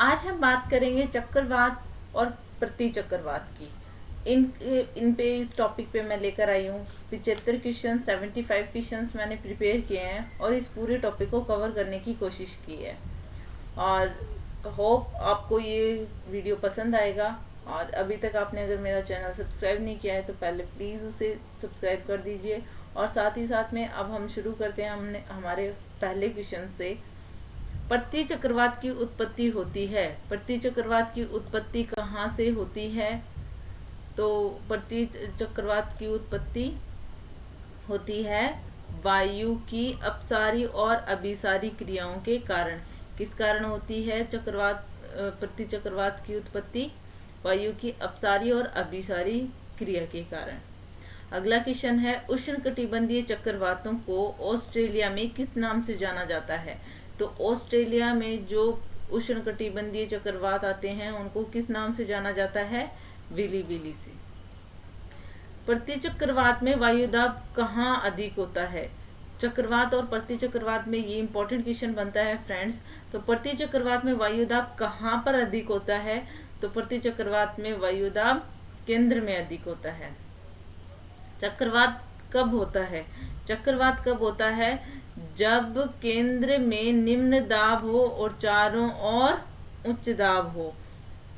आज हम बात करेंगे चक्रवात और प्रति चक्रवात की। इन पे इस टॉपिक पे मैं लेकर आई हूँ 75 क्वेश्चन, 75 क्वेश्चंस मैंने प्रिपेयर किए हैं और इस पूरे टॉपिक को कवर करने की कोशिश की है। और होप आपको ये वीडियो पसंद आएगा। और अभी तक आपने अगर मेरा चैनल सब्सक्राइब नहीं किया है तो पहले प्लीज़ उसे सब्सक्राइब कर दीजिए। और साथ ही साथ में अब हम शुरू करते हैं हमारे पहले क्वेश्चन से। प्रति चक्रवात की उत्पत्ति होती है। प्रति चक्रवात की उत्पत्ति कहाँ से होती है? तो प्रति चक्रवात की उत्पत्ति होती है वायु की अपसारी और अभिसारी क्रियाओं के कारण। किस कारण होती है प्रति चक्रवात की उत्पत्ति? वायु की अपसारी और अभिसारी क्रिया के कारण। अगला क्वेश्चन है, उष्णकटिबंधीय चक्रवातों को ऑस्ट्रेलिया में किस नाम से जाना जाता है? तो ऑस्ट्रेलिया में जो उष्णकटिबंधीय चक्रवात आते हैं उनको किस नाम से जाना जाता है? विली विली से। प्रति चक्रवात में वायुदाब कहाँ अधिक होता है? चक्रवात और प्रति चक्रवात में ये इंपॉर्टेंट क्वेश्चन बनता है फ्रेंड्स। तो प्रति चक्रवात में वायुदाब कहाँ पर अधिक होता है? तो प्रति चक्रवात में वायुदाब केंद्र में अधिक होता है। चक्रवात कब होता है? चक्रवात कब होता है? जब केंद्र में निम्न दाब हो और चारों ओर उच्च दाब हो।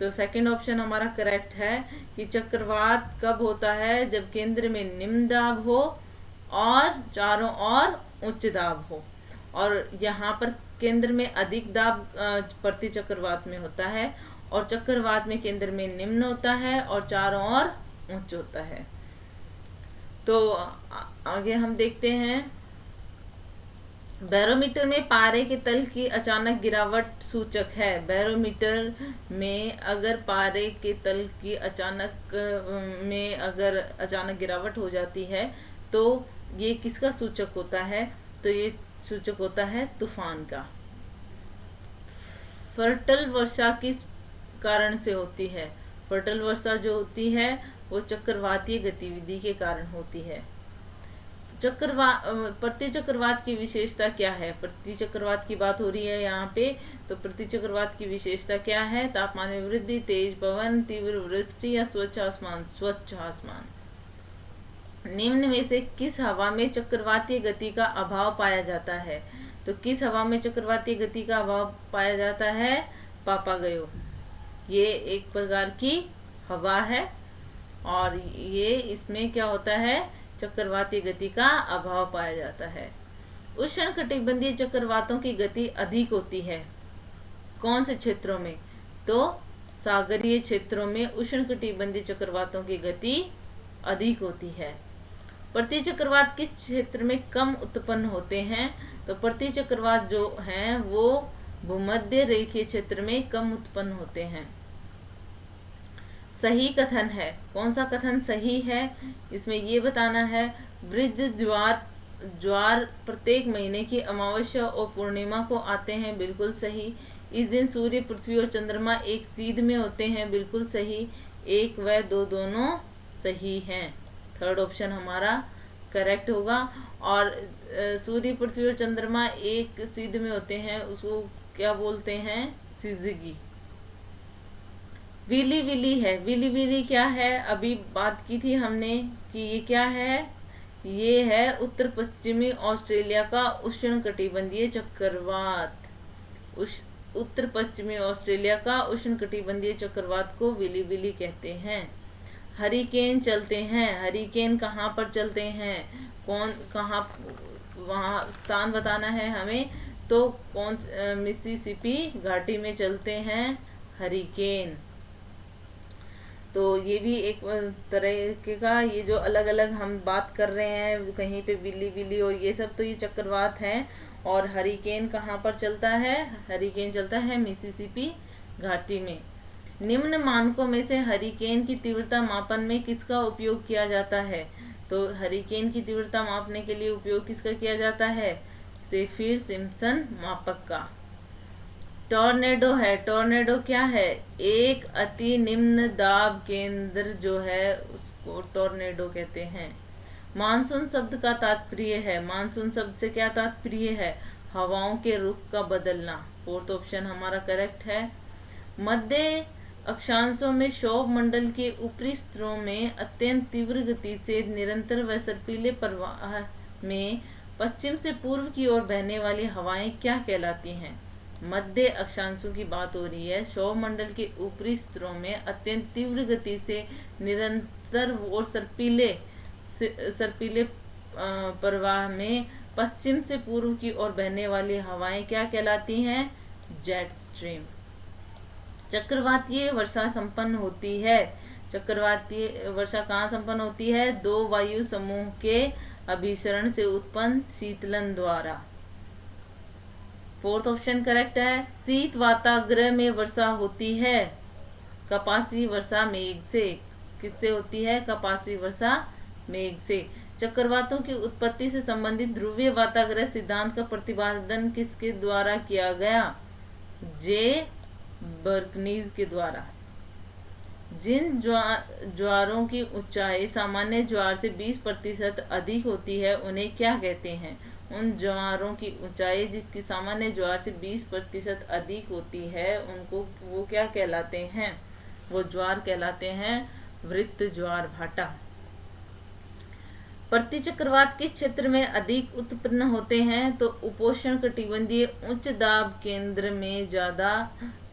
तो सेकंड ऑप्शन हमारा करेक्ट है कि चक्रवात कब होता है? जब केंद्र में निम्न दाब हो और चारों ओर उच्च दाब हो। और यहाँ पर केंद्र में अधिक दाब प्रति चक्रवात में होता है और चक्रवात में केंद्र में निम्न होता है और चारों ओर उच्च होता है। तो आगे हम देखते हैं, बैरोमीटर में पारे के तल की अचानक गिरावट सूचक है। बैरोमीटर में अगर पारे के तल की अचानक गिरावट हो जाती है तो ये किसका सूचक होता है? तो ये सूचक होता है तूफान का। फर्टल वर्षा किस कारण से होती है? फर्टल वर्षा जो होती है वो चक्रवातीय गतिविधि के कारण होती है। प्रति चक्रवात की विशेषता क्या है? प्रति चक्रवात की बात हो रही है यहाँ पे। तो प्रति चक्रवात की विशेषता क्या है? तापमान में वृद्धि, तेज पवन, तीव्र वृष्टि या स्वच्छ आसमान। स्वच्छ आसमान। निम्न में से किस हवा में चक्रवातीय गति का अभाव पाया जाता है? तो किस हवा में चक्रवातीय गति का अभाव पाया जाता है? पापागयो। ये एक प्रकार की हवा है और ये इसमें क्या होता है? चक्रवातीय गति का अभाव पाया जाता है। उष्णकटिबंधीय चक्रवातों की गति अधिक होती है कौन से क्षेत्रों में? तो सागरीय क्षेत्रों में उष्णकटिबंधीय चक्रवातों की गति अधिक होती है। प्रति चक्रवात किस क्षेत्र में कम उत्पन्न होते हैं? तो प्रति चक्रवात जो हैं वो भूमध्य रेखीय क्षेत्र में कम उत्पन्न होते हैं। सही कथन है। कौन सा कथन सही है? इसमें ये बताना है, वृद्ध ज्वार प्रत्येक महीने की अमावस्या और पूर्णिमा को आते हैं। बिल्कुल सही। इस दिन सूर्य, पृथ्वी और चंद्रमा एक सीध में होते हैं। बिल्कुल सही। 1 व 2 दोनों सही हैं। थर्ड ऑप्शन हमारा करेक्ट होगा। और सूर्य, पृथ्वी और चंद्रमा एक सीध में होते हैं, उसको क्या बोलते हैं? सिजगी। विली विली है। विली विली क्या है? अभी बात की थी हमने कि ये क्या है? ये है उत्तर पश्चिमी ऑस्ट्रेलिया का उष्णकटिबंधीय चक्रवात। उत्तर पश्चिमी ऑस्ट्रेलिया का उष्णकटिबंधीय चक्रवात को विली विली कहते हैं। हरिकेन चलते हैं। हरिकेन कहाँ पर चलते हैं? कहाँ? वहाँ स्थान बताना है हमें। तो मिसिसिपी घाटी में चलते हैं हरिकेन। तो ये भी एक तरह का, ये जो अलग अलग हम बात कर रहे हैं, कहीं पे विली विली और ये सब, तो ये चक्रवात हैं। और हरिकेन कहाँ पर चलता है? हरिकेन चलता है मिसिसिपी घाटी में। निम्न मानकों में से हरिकेन की तीव्रता मापन में किसका उपयोग किया जाता है? तो हरिकेन की तीव्रता मापने के लिए उपयोग किसका किया जाता है? सेफिर सिम्पसन मापक का। टॉर्नेडो है। टॉर्नेडो क्या है? एक अति निम्न दाब केंद्र जो है उसको टॉर्नेडो कहते हैं। मानसून शब्द का तात्पर्य है। मानसून शब्द से क्या तात्पर्य है? हवाओं के रुख का बदलना। फोर्थ ऑप्शन हमारा करेक्ट है। मध्य अक्षांशों में क्षोभ मंडल के ऊपरी स्तरों में अत्यंत तीव्र गति से निरंतर व सर्पीले प्रवाह में पश्चिम से पूर्व की ओर बहने वाली हवाएं क्या कहलाती हैं? मध्य अक्षांशों की बात हो रही है। क्षोभ मंडल के ऊपरी स्तरों में अत्यंत तीव्र गति से निरंतर और सर्पीले प्रवाह में पश्चिम से पूर्व की ओर बहने वाली हवाएं क्या कहलाती हैं? Jet stream. चक्रवातीय वर्षा संपन्न होती है। चक्रवातीय वर्षा कहाँ संपन्न होती है? दो वायु समूह के अभिसरण से उत्पन्न शीतलन द्वारा। फोर्थ ऑप्शन करेक्ट है। शीत वाताग्रह में वर्षा होती है। कपासी वर्षा मेघ से। किससे होती है? कपासी वर्षा मेघ से। चक्रवातों की उत्पत्ति से संबंधित ध्रुवीय वाताग्रह सिद्धांत का प्रतिपादन किसके द्वारा किया गया? जे बर्कनीज के द्वारा। जिन ज्वारों की ऊंचाई सामान्य ज्वार से 20% अधिक होती है उन्हें क्या कहते हैं? उन ज्वारों की ऊंचाई जिसकी सामान्य ज्वार से 20% अधिक होती है उनको वो क्या कहलाते हैं? वो ज्वार कहलाते हैं वृत्त ज्वार भाटा। प्रतिचक्रवात किस क्षेत्र में अधिक उत्पन्न होते हैं? तो उपोष्ण कटिबंधीय उच्च दाब केंद्र में ज्यादा,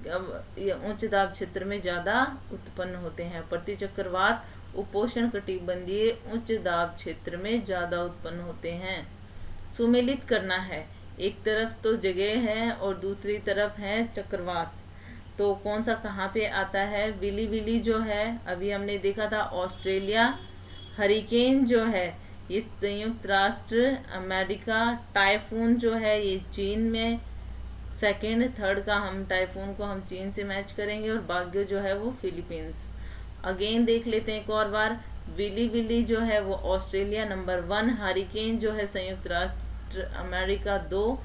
उच्च दाब क्षेत्र में ज्यादा उत्पन्न होते हैं। प्रतिचक्रवात उपोष्ण कटिबंधीय उच्च दाब क्षेत्र में ज्यादा उत्पन्न होते हैं। सुमेलित करना है, एक तरफ तो जगह है और दूसरी तरफ है चक्रवात, तो कौन सा कहाँ पे आता है? विली विली जो है अभी हमने देखा था ऑस्ट्रेलिया, हरिकेन जो है ये संयुक्त राष्ट्र अमेरिका, टाइफून जो है ये चीन में, सेकंड थर्ड का हम टाइफून को हम चीन से मैच करेंगे, और बाग्यो जो है वो फिलीपींस। अगेन देख लेते हैं एक और बार। विली विली जो है वो ऑस्ट्रेलिया नंबर 1, हरिकेन जो है संयुक्त राष्ट्र अमेरिका 2,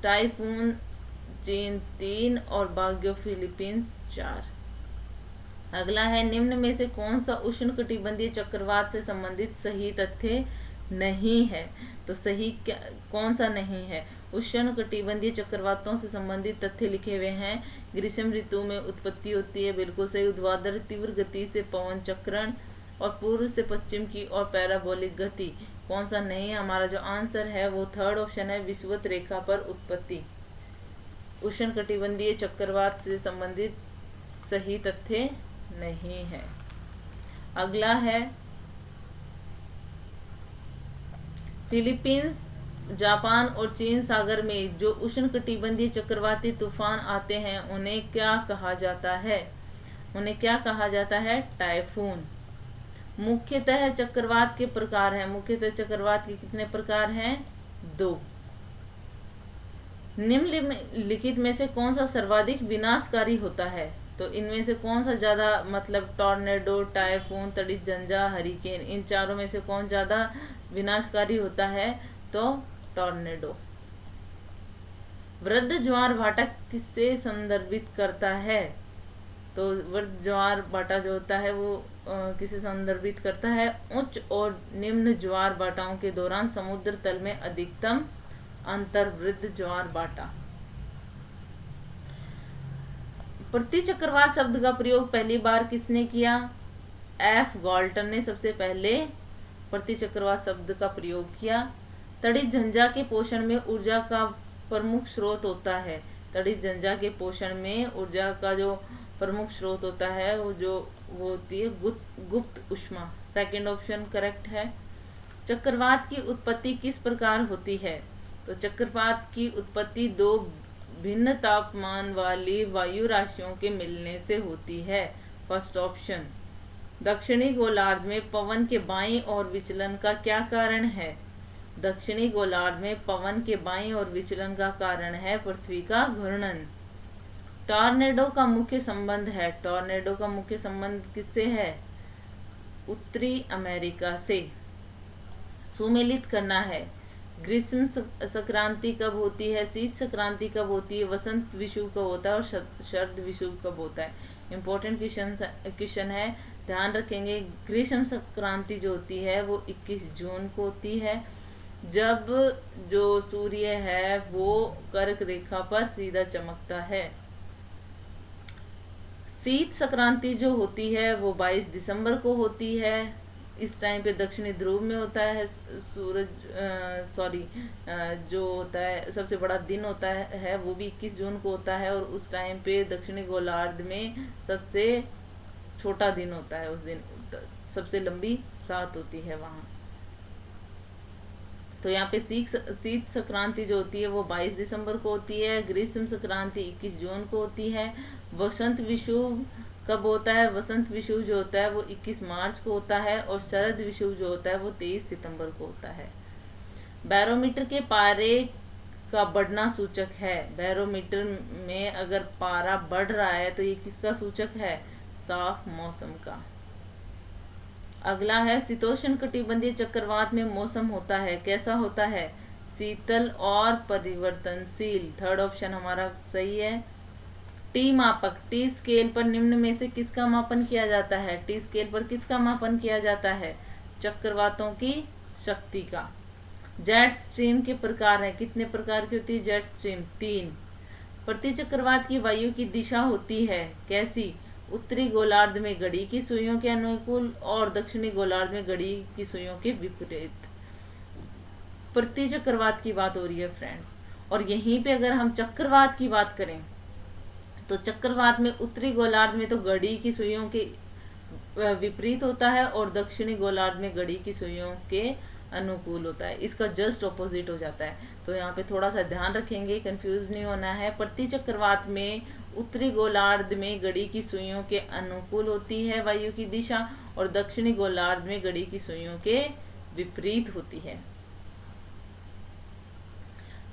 टाइफून चीन 3 और बाग्यो फिलीपींस 4। अगला है निम्न में से कौन सा उष्णकटिबंधीय चक्रवात से संबंधित सही तथ्य नहीं है? तो सही कौन सा नहीं है? उष्णकटिबंधीय चक्रवातों से संबंधित तथ्य लिखे हुए हैं। ग्रीष्म ऋतु में उत्पत्ति होती है, बिल्कुल सही। ऊर्ध्वाधर तीव्र गति से पवन चक्रण और पूर्व से पश्चिम की और पैराबोलिक गति, कौन सा नहीं है? हमारा जो आंसर है वो थर्ड ऑप्शन है, विषुवत रेखा पर उत्पत्ति। उष्णकटिबंधीय चक्रवात से संबंधित सही तथ्य नहीं है। अगला है फिलीपींस, जापान और चीन सागर में जो उष्णकटिबंधीय चक्रवाती तूफान आते हैं उन्हें क्या कहा जाता है? उन्हें क्या कहा जाता है? टाइफून। मुख्यतः चक्रवात के प्रकार हैं। मुख्यतः चक्रवात के कितने प्रकार हैं? 2। निम्नलिखित में से कौन सा सर्वाधिक विनाशकारी होता है? तो इनमें से कौन सा ज्यादा, मतलब टॉर्नेडो, टाइफून, तड़ित झंझा, हरिकेन, इन चारों में से कौन ज्यादा विनाशकारी होता है? तो टॉर्नेडो। वृद्ध ज्वार भाटा किससे संदर्भित करता है? तो वृद्ध ज्वार भाटा जो होता है वो किसे संदर्भित करता है? उच्च और निम्न ज्वार भाटाओं के दौरान समुद्र तल में अधिकतम अंतर वृद्ध ज्वार भाटा। प्रतिचक्रवात शब्द का प्रयोग पहली बार किसने किया? एफ गॉल्टन ने सबसे पहले प्रतिचक्रवात शब्द का प्रयोग किया। तड़ित झंझा के पोषण में ऊर्जा का प्रमुख स्रोत होता है। तड़ित झंझा के पोषण में ऊर्जा का जो प्रमुख स्रोत होता है वो होती है गुप्त ऊष्मा। सेकंड ऑप्शन करेक्ट है। चक्रवात की उत्पत्ति किस प्रकार होती है? तो चक्रवात की उत्पत्ति 2 भिन्न तापमान वाली वायु राशियों के मिलने से होती है। First option. दक्षिणी गोलार्ध में पवन के बाईं ओर विचलन का क्या कारण है? दक्षिणी गोलार्ध में पवन के बाईं ओर विचलन का कारण है पृथ्वी का घूर्णन। टॉर्नेडो का मुख्य संबंध है। टॉर्नेडो का मुख्य संबंध किससे है? उत्तरी अमेरिका से। सुमेलित करना है। ग्रीष्म संक्रांति कब होती है? शीत संक्रांति कब होती है? वसंत विषुव कब होता है? और शरद विषुव कब होता है? इम्पोर्टेंट क्वेश्चन है, ध्यान रखेंगे। ग्रीष्म संक्रांति जो होती है वो 21 जून को होती है, जब जो सूर्य है वो कर्क रेखा पर सीधा चमकता है। शीत संक्रांति जो होती है वो 22 दिसंबर को होती है। इस टाइम पे दक्षिणी ध्रुव में होता है सूरज जो होता है सबसे बड़ा दिन होता है वो भी 21 जून को होता है, और उस टाइम पे दक्षिणी गोलार्ध में सबसे छोटा दिन होता है। उस दिन सबसे लंबी रात होती है वहाँ। तो यहाँ पे शीत संक्रांति जो होती है वो 22 दिसंबर को होती है। ग्रीष्म संक्रांति 21 जून को होती है। वसंत विषुव कब होता है? वसंत विषुव जो होता है वो 21 मार्च को होता है, और शरद विषुव जो होता है वो 23 सितंबर को होता है। बैरोमीटर के पारे का बढ़ना सूचक है। बैरोमीटर में अगर पारा बढ़ रहा है तो ये किसका सूचक है? साफ मौसम का। अगला है शीतोष्ण कटिबंधीय चक्रवात में मौसम होता है, कैसा होता है? शीतल और परिवर्तनशील। थर्ड ऑप्शन हमारा सही है। टी मापक, टी स्केल पर निम्न में से किसका मापन किया जाता है? टी स्केल पर किसका मापन किया जाता है? चक्रवातों की शक्ति का। जेट स्ट्रीम के प्रकार हैं, कितने प्रकार की होती है जेट स्ट्रीम? 3। प्रति चक्रवात की वायु की दिशा होती है कैसी? उत्तरी गोलार्ध में घड़ी की सुइयों के अनुकूल और दक्षिणी गोलार्ध में घड़ी की सुइयों के विपरीत। प्रति चक्रवात की बात हो रही है फ्रेंड्स। और यहीं पे अगर हम चक्रवात की बात करें तो चक्रवात में उत्तरी गोलार्ध में तो घड़ी की सुइयों के विपरीत होता है, और दक्षिणी गोलार्ध में घड़ी की सुइयों के अनुकूल होता है। इसका जस्ट ऑपोजिट हो जाता है। तो यहाँ पे थोड़ा सा ध्यान रखेंगे, कंफ्यूज नहीं होना है। प्रति चक्रवात में उत्तरी गोलार्ध में घड़ी की सुइयों के अनुकूल होती है वायु की दिशा, और दक्षिणी गोलार्ध में घड़ी की सुइयों के विपरीत होती है।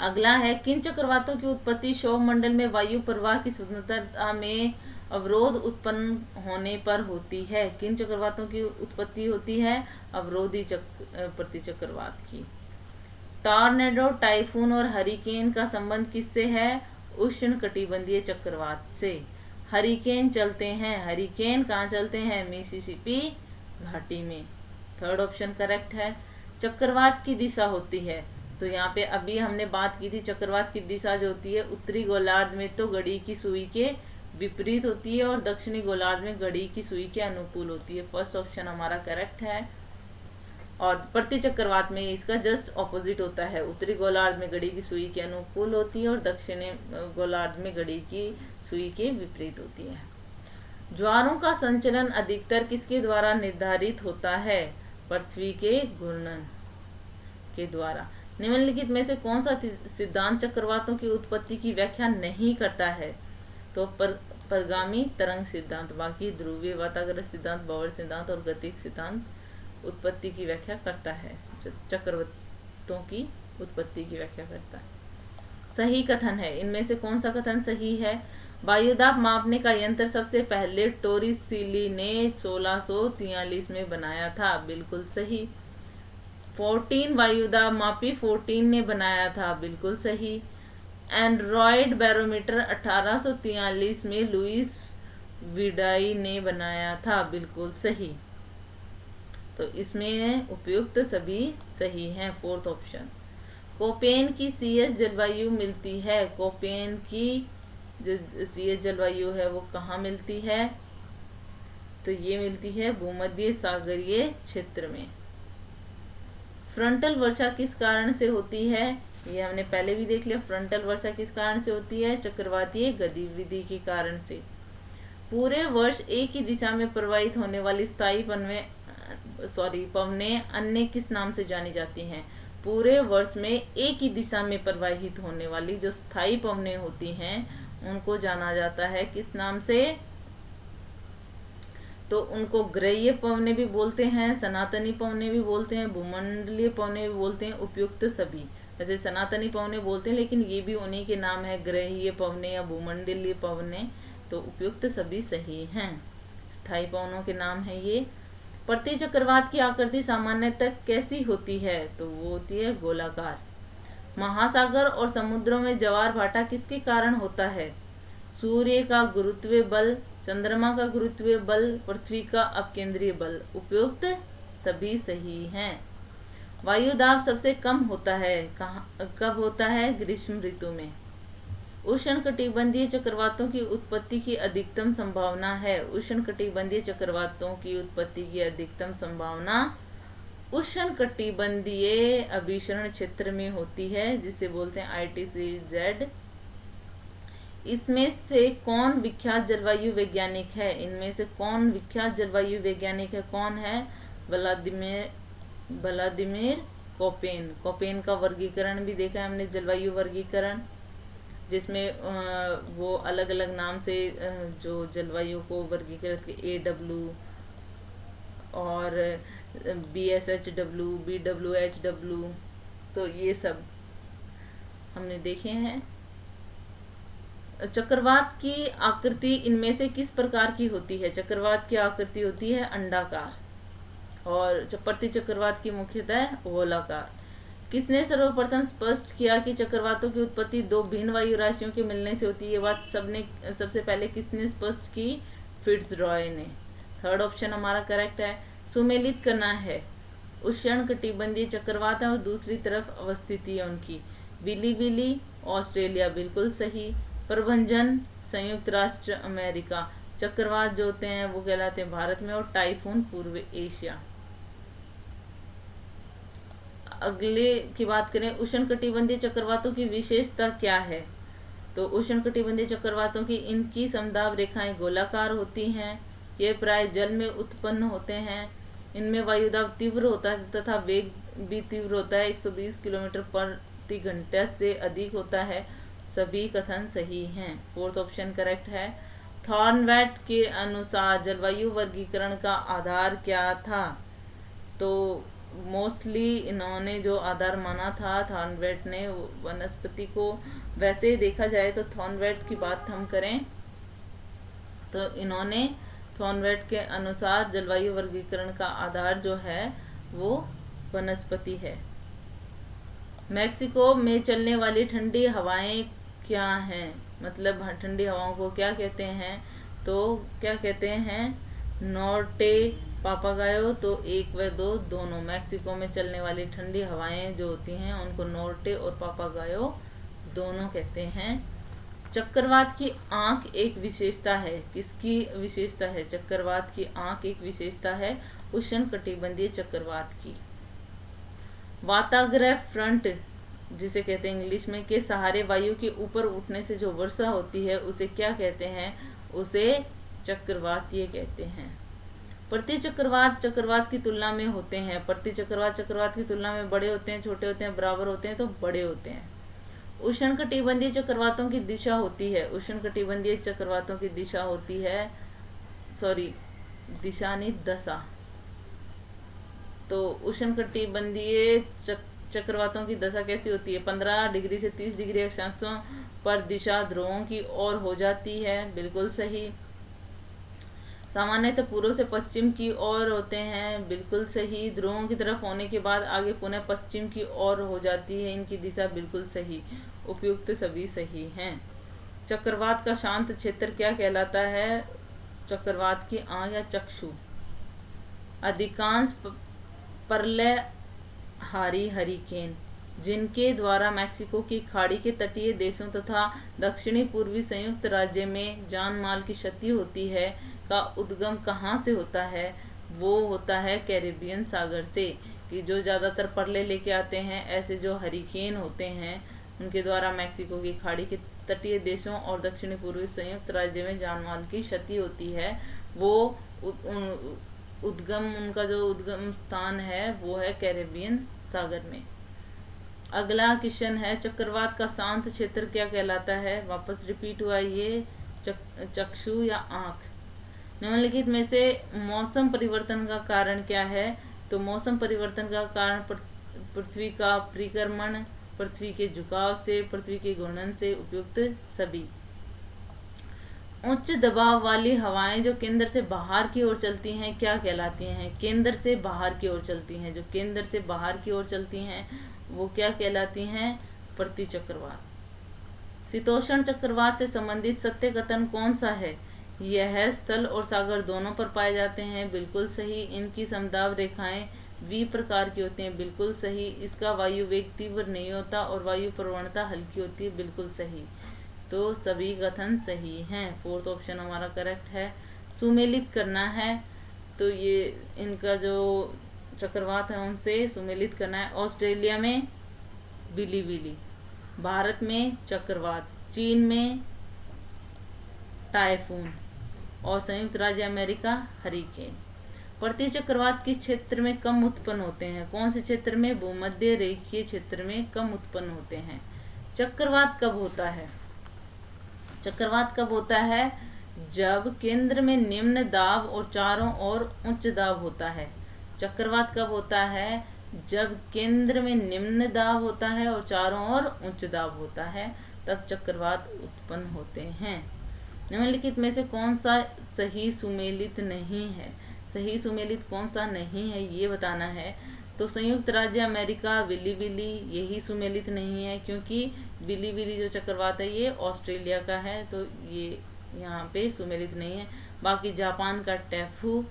अगला है किन चक्रवातों की उत्पत्ति सौर मंडल में वायु प्रवाह की स्वतंत्रता में अवरोध उत्पन्न होने पर होती है? किन चक्रवातों की उत्पत्ति होती है? अवरोधी प्रति चक्रवात की। टॉर्नेडो, टाइफून और हरिकेन का संबंध किससे है? उष्ण कटिबंधीय चक्रवात से। हरिकेन चलते हैं, हरिकेन कहाँ चलते हैं? मिसिसिपी घाटी में। थर्ड ऑप्शन करेक्ट है। चक्रवात की दिशा होती है, तो यहाँ पे अभी हमने बात की थी चक्रवात की दिशा जो होती है उत्तरी गोलार्ध में तो घड़ी की सुई के विपरीत होती है, और दक्षिणी गोलार्ध में घड़ी की सुई के अनुकूल होती है। फर्स्ट ऑप्शन हमारा करेक्ट है। और प्रति चक्रवात में इसका जस्ट ऑपोजिट होता है। उत्तरी गोलार्ध में घड़ी की सुई के अनुकूल होती है, और दक्षिणी गोलार्ध में घड़ी की सुई के विपरीत होती है। ज्वारों का संचलन अधिकतर किसके द्वारा निर्धारित होता है? पृथ्वी के घूर्णन के द्वारा। निम्नलिखित में से कौन सा सिद्धांत चक्रवातों की उत्पत्ति की व्याख्या नहीं करता है? तो परगामी तरंग सिद्धांत। बाकी ध्रुवीय वाताग्र सिद्धांत, बाउल सिद्धांत और गतिक सिद्धांत उत्पत्ति की व्याख्या करता है, चक्रवातों की उत्पत्ति की व्याख्या करता है। सही कथन है, इनमें से कौन सा कथन सही है? वायुदाब मापने का यंत्र सबसे पहले टोरिसेली ने 1643 में बनाया था। बिल्कुल सही। 14 वायुदाब मापी 14 ने बनाया था। बिल्कुल सही। एंड्रॉयड बैरोमीटर 1843 में लुइस विडाई ने बनाया था। बिल्कुल सही। तो इसमें उपयुक्त सभी सही हैं। Fourth option. कोपेन की सीएस जलवायु मिलती है। कोपेन की जो सीएस जलवायु है वो कहाँ मिलती है? तो ये मिलती है भूमध्य सागरीय क्षेत्र में। फ्रंटल वर्षा किस कारण से होती है? ये हमने पहले भी देख लिया। फ्रंटल वर्षा किस कारण से होती है? चक्रवातीय गतिविधि के कारण से। पूरे वर्ष एक ही दिशा में प्रवाहित होने वाली स्थायी पवनें अन्य किस नाम से जानी जाती हैं? पूरे वर्ष में एक ही दिशा में प्रवाहित होने वाली जो स्थायी पवनें होती हैं उनको जाना जाता है किस नाम से? तो उनको ग्रहीय पवनें भी बोलते हैं, सनातनी पवनें भी बोलते हैं, भूमंडलीय पवनें भी बोलते हैं, उपयुक्त सभी। जैसे सनातनी पवनें बोलते हैं लेकिन ये भी उन्हीं के नाम है, ग्रहीय पवनें या भूमंडलीय पवनें। तो उपयुक्त सभी सही हैं। स्थायी पवनों के नाम है ये। प्रति चक्रवात की आकृति सामान्यतः कैसी होती है? तो वो होती है गोलाकार। महासागर और समुद्रों में ज्वार भाटा किसके कारण होता है? सूर्य का गुरुत्वीय बल, चंद्रमा का गुरुत्वीय बल, पृथ्वी का अपकेंद्रीय बल। उपयुक्त सभी सही हैं। वायुदाब सबसे कम होता है कब होता है? ग्रीष्म ऋतु में। उष्णकटिबंधीय चक्रवातों की उत्पत्ति की अधिकतम संभावना है। उष्णकटिबंधीय चक्रवातों की उत्पत्ति की अधिकतम संभावना उष्णकटिबंधीय अभिसरण क्षेत्र में होती है, जिसे बोलते हैं ITCZ। इसमें से कौन विख्यात जलवायु वैज्ञानिक है? इनमें से कौन विख्यात जलवायु वैज्ञानिक है? कौन है? व्लादिमीर कोपेन का वर्गीकरण भी देखा है हमने, जलवायु वर्गीकरण, जिसमें वो अलग अलग नाम से जो जलवायु को वर्गीकृत AW और BSHW, BWHW, तो ये सब हमने देखे हैं। चक्रवात की आकृति इनमें से किस प्रकार की होती है? चक्रवात की आकृति होती है अंडाकार, और प्रति चक्रवात की मुख्यतः गोलाकार। किसने सर्वप्रथम स्पष्ट किया कि चक्रवातों की उत्पत्ति दो भिन्न वायु राशियों के मिलने से होती है? ये बात सबसे पहले किसने स्पष्ट की? फिट्जरॉय ने। थर्ड ऑप्शन हमारा करेक्ट है। सुमेलित करना है, उष्णकटिबंधीय चक्रवात है और दूसरी तरफ अवस्थिति है उनकी। विली विली ऑस्ट्रेलिया, बिल्कुल सही। प्रभंजन संयुक्त राष्ट्र अमेरिका। चक्रवात जो होते हैं वो कहलाते हैं भारत में, और टाइफून पूर्व एशिया। अगले की बात करें, उष्णकटिबंधीय चक्रवातों की विशेषता क्या है? तो उष्णकटिबंधीय चक्रवातों की इनकी समदाब रेखाएं गोलाकार होती हैं। ये प्राय जल में उत्पन्न होते हैं। इनमें वायुदाब तीव्र होता है तथा वेग भी तीव्र होता है, 120 किलोमीटर प्रति घंटा से अधिक होता है। सभी कथन सही हैं। फोर्थ ऑप्शन करेक्ट है। थॉर्नवेट के अनुसार जलवायु वर्गीकरण का आधार क्या था? तो मोस्टली इन्होंने जो आधार माना था थॉर्नवेट ने, वनस्पति को, वैसे देखा जाए तो थॉर्नवेट की बात हम करें तो इन्होंने थॉर्नवेट के अनुसार जलवायु वर्गीकरण का आधार जो है वो वनस्पति है। मेक्सिको में चलने वाली ठंडी हवाएं क्या हैं? मतलब ठंडी हवाओं को क्या कहते हैं? तो क्या कहते हैं? नॉर्टे, पापागायो। तो 1 व 2 दोनों। मेक्सिको में चलने वाली ठंडी हवाएं जो होती हैं उनको नॉर्टे और पापागायो दोनों कहते हैं। चक्रवात की आंख एक विशेषता है। किसकी विशेषता है? चक्रवात की आंख एक विशेषता है उष्णकटिबंधीय चक्रवात की। वाताग्रह फ्रंट जिसे कहते हैं इंग्लिश में, के सहारे वायु के ऊपर उठने से जो वर्षा होती है उसे क्या कहते हैं? उसे चक्रवातीय कहते हैं। प्रति चक्रवात चक्रवात की तुलना में होते हैं। प्रति चक्रवात चक्रवात की तुलना में बड़े होते हैं, छोटे होते हैं, बराबर होते हैं? तो बड़े होते हैं। उष्णकटिबंधीय चक्रवातों की दिशा होती है, उष्णकटिबंधीय चक्रवातों की दिशा होती है, दिशा नहीं, दशा। तो उष्णकटिबंधीय चक्रवातों की दशा कैसी होती है? 15 डिग्री से 30 डिग्री अक्षांशों पर दिशा ध्रुवों की ओर हो जाती है, बिल्कुल सही। सामान्यतः पूर्व से पश्चिम की ओर होते हैं, बिल्कुल सही। ध्रुवों की तरफ होने के बाद आगे पुनः पश्चिम की ओर हो जाती है इनकी दिशा, बिल्कुल सही। उपयुक्त सभी सही हैं। चक्रवात का शांत क्षेत्र क्या कहलाता है? चक्रवात की आंख या चक्षु। अधिकांश प्रलयहारी हरिकेन जिनके द्वारा मैक्सिको की खाड़ी के तटीय देशों तथा दक्षिणी पूर्वी संयुक्त राज्य में जान माल की क्षति होती है का उद्गम कहाँ से होता है? वो होता है कैरेबियन सागर से। कि जो ज़्यादातर प्रलय लेके आते हैं, ऐसे जो हरिकेन होते हैं उनके द्वारा मैक्सिको की खाड़ी के तटीय देशों और दक्षिणी पूर्वी संयुक्त राज्य में जान माल की क्षति होती है, वो उद्गम, उनका जो उद्गम स्थान है वो है कैरेबियन सागर में। अगला क्वेश्चन है, चक्रवात का शांत क्षेत्र क्या कहलाता है? वापस रिपीट हुआ ये, चक्षु या आंख। निम्नलिखित में से मौसम परिवर्तन का कारण क्या है? तो मौसम परिवर्तन का कारण पृथ्वी का परिक्रमण, पृथ्वी के झुकाव से, पृथ्वी के घूर्णन से। उपयुक्त सभी। उच्च दबाव वाली हवाएं जो केंद्र से बाहर की ओर चलती हैं क्या कहलाती हैं? केंद्र से बाहर की ओर चलती हैं। जो केंद्र से बाहर की ओर चलती हैं वो क्या कहलाती हैं? प्रति चक्रवात। शीतोष्ण चक्रवात से संबंधित सत्य कथन कौन सा है? यह स्थल और सागर दोनों पर पाए जाते हैं, बिल्कुल सही। इनकी समदाब रेखाएं V प्रकार की होती हैं, बिल्कुल सही। इसका वायु वेग तीव्र नहीं होता और वायु प्रवणता हल्की होती है, बिल्कुल सही। तो सभी कथन सही हैं। फोर्थ ऑप्शन हमारा करेक्ट है। सुमेलित करना है, तो ये इनका जो चक्रवात है उनसे सुमेलित करना है। ऑस्ट्रेलिया में विली विली, भारत में चक्रवात, चीन में टाइफून और संयुक्त राज्य अमेरिका हरिकेन। प्रतिचक्रवात किस क्षेत्र में कम उत्पन्न होते हैं? कौन से क्षेत्र में? भूमध्य रेखीय क्षेत्र में कम उत्पन्न होते हैं। चक्रवात कब होता है? चक्रवात कब होता है? जब केंद्र में निम्न दाब और चारों ओर उच्च दाब होता है। चक्रवात कब होता है? जब केंद्र में निम्न दाब होता है और चारों ओर उच्च दाब होता है, तब चक्रवात उत्पन्न होते हैं। निम्नलिखित में से कौन सा सही सुमेलित नहीं है? सही सुमेलित कौन सा नहीं है ये बताना है। तो संयुक्त राज्य अमेरिका विली विली यही सुमेलित नहीं है, क्योंकि विली विली जो चक्रवात है ये ऑस्ट्रेलिया का है, तो ये यहाँ पे सुमेलित नहीं है। बाकी जापान का टैफू,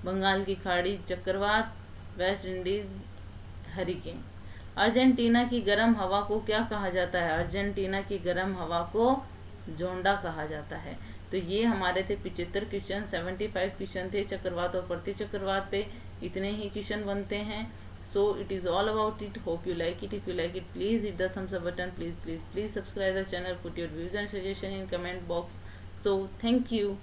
बंगाल की खाड़ी चक्रवात, वेस्ट इंडीज हरिकेन। अर्जेंटीना की गर्म हवा को क्या कहा जाता है? अर्जेंटीना की गर्म हवा को जोंडा कहा जाता है। तो ये हमारे थे 75 क्वेश्चन, 75 क्वेश्चन थे चक्रवात और प्रतिचक्रवात पे। इतने ही क्वेश्चन बनते हैं। So it is all about it. Hope you like it. If you like it, please hit the thumbs up button. Please subscribe the channel. Put your views and suggestion in comment box. So thank you.